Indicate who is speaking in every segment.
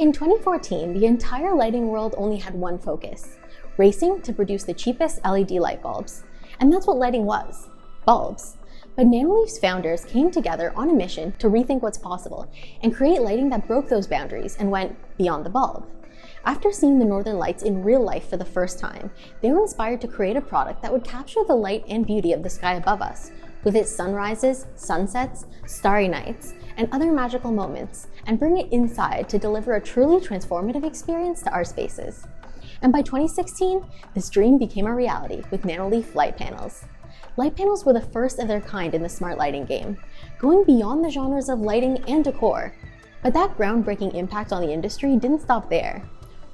Speaker 1: In 2014, the entire lighting world only had one focus: racing to produce the cheapest LED light bulbs. And that's what lighting was: bulbs. But Nanoleaf's founders came together on a mission to rethink what's possible and create lighting that broke those boundaries and went beyond the bulb. After seeing the northern lights in real life for the first time, they were inspired to create a product that would capture the light and beauty of the sky above us, with its sunrises, sunsets, starry nights, and other magical moments, and bring it inside to deliver a truly transformative experience to our spaces. And by 2016, this dream became a reality with Nanoleaf light panels. Light panels were the first of their kind in the smart lighting game, going beyond the genres of lighting and decor. But that groundbreaking impact on the industry didn't stop there.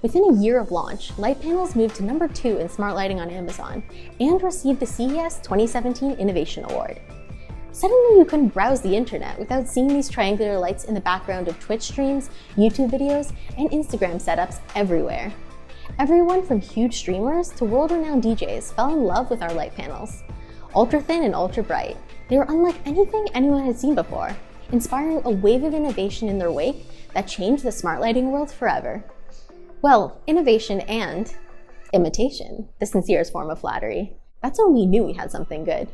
Speaker 1: Within a year of launch, light panels moved to number 2 in smart lighting on Amazon and received the CES 2017 Innovation Award. Suddenly, you couldn't browse the internet without seeing these triangular lights in the background of Twitch streams, YouTube videos, and Instagram setups everywhere. Everyone from huge streamers to world-renowned DJs fell in love with our light panels. Ultra thin and ultra bright, they were unlike anything anyone had seen before, inspiring a wave of innovation in their wake that changed the smart lighting world forever. Well, innovation and imitation, the sincerest form of flattery. That's when we knew we had something good.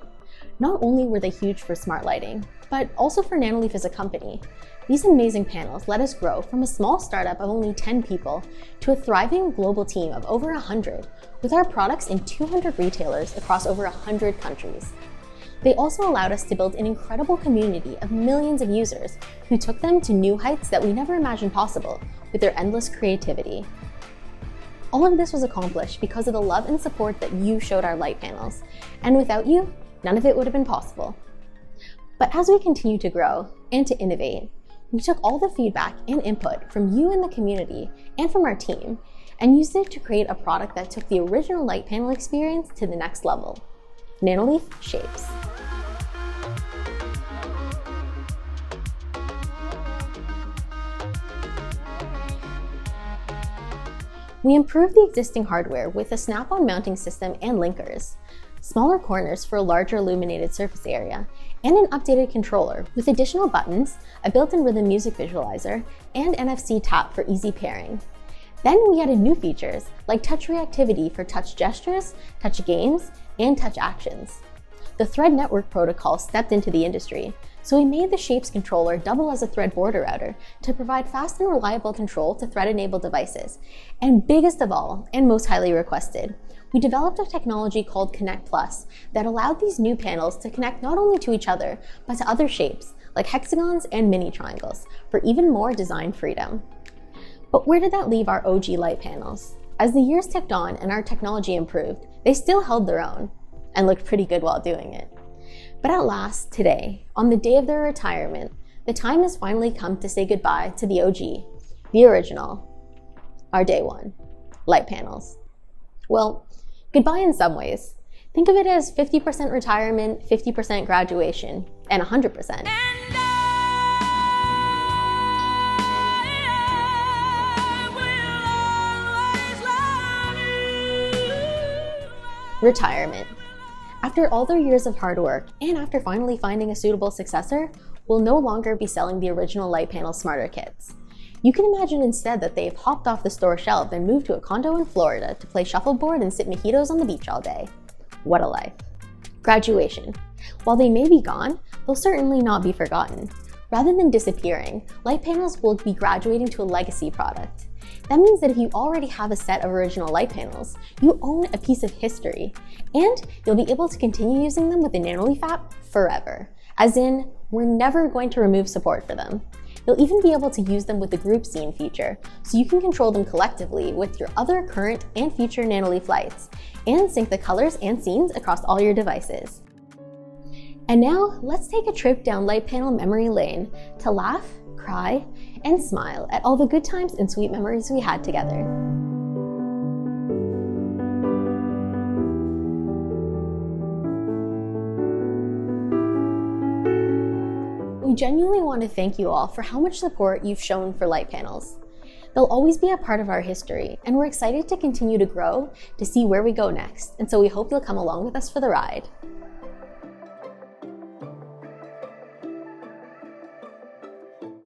Speaker 1: Not only were they huge for smart lighting, but also for Nanoleaf as a company. These amazing panels let us grow from a small startup of only 10 people to a thriving global team of over 100, with our products in 200 retailers across over 100 countries. They also allowed us to build an incredible community of millions of users who took them to new heights that we never imagined possible with their endless creativity. All of this was accomplished because of the love and support that you showed our light panels, and without you, none of it would have been possible. But as we continue to grow and to innovate, we took all the feedback and input from you in the community and from our team and used it to create a product that took the original light panel experience to the next level: Nanoleaf Shapes. We improved the existing hardware with a snap-on mounting system and linkers, smaller corners for a larger illuminated surface area, and an updated controller with additional buttons, a built-in rhythm music visualizer, and NFC tap for easy pairing. Then we added new features like touch reactivity for touch gestures, touch games, and touch actions. The Thread Network protocol stepped into the industry, so we made the Shapes controller double as a Thread border router to provide fast and reliable control to Thread-enabled devices. And biggest of all, and most highly requested, we developed a technology called Connect Plus that allowed these new panels to connect not only to each other, but to other shapes, like hexagons and mini triangles, for even more design freedom. But where did that leave our OG light panels? As the years ticked on and our technology improved, they still held their own, and looked pretty good while doing it. But at last, today, on the day of their retirement, the time has finally come to say goodbye to the OG, the original, our day one, light panels. Well, goodbye in some ways. Think of it as 50% retirement, 50% graduation, and 100%. Retirement. After all their years of hard work, and after finally finding a suitable successor, we'll no longer be selling the original light panel smarter kits. You can imagine instead that they've hopped off the store shelf and moved to a condo in Florida to play shuffleboard and sip mojitos on the beach all day. What a life. Graduation. While they may be gone, they'll certainly not be forgotten. Rather than disappearing, light panels will be graduating to a legacy product. That means that if you already have a set of original light panels, you own a piece of history, and you'll be able to continue using them with the Nanoleaf app forever. As in, we're never going to remove support for them. You'll even be able to use them with the group scene feature, so you can control them collectively with your other current and future Nanoleaf lights, and sync the colors and scenes across all your devices. And now, let's take a trip down light panel memory lane to laugh, cry, and smile at all the good times and sweet memories we had together. We genuinely want to thank you all for how much support you've shown for light panels. They'll always be a part of our history, and we're excited to continue to grow to see where we go next, and so we hope you'll come along with us for the ride.